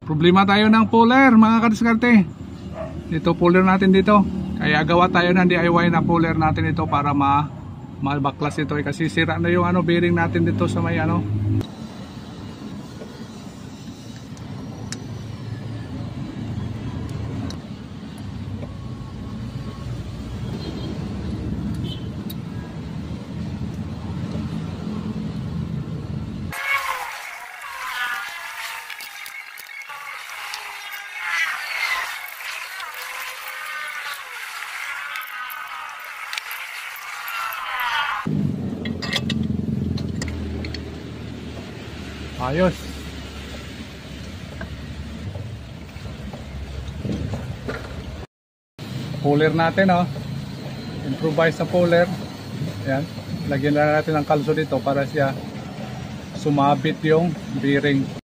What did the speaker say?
Problema tayo ng puller mga kadiskarte. Dito puller natin dito. Kaya gawa tayo ng DIY na puller natin ito para mabaklas ito kasi sira na yung bearing natin dito sa may ayos. Puller natin improvise na puller. Ayan, lagyan na natin ng kalso dito para siya sumabit yung bearing.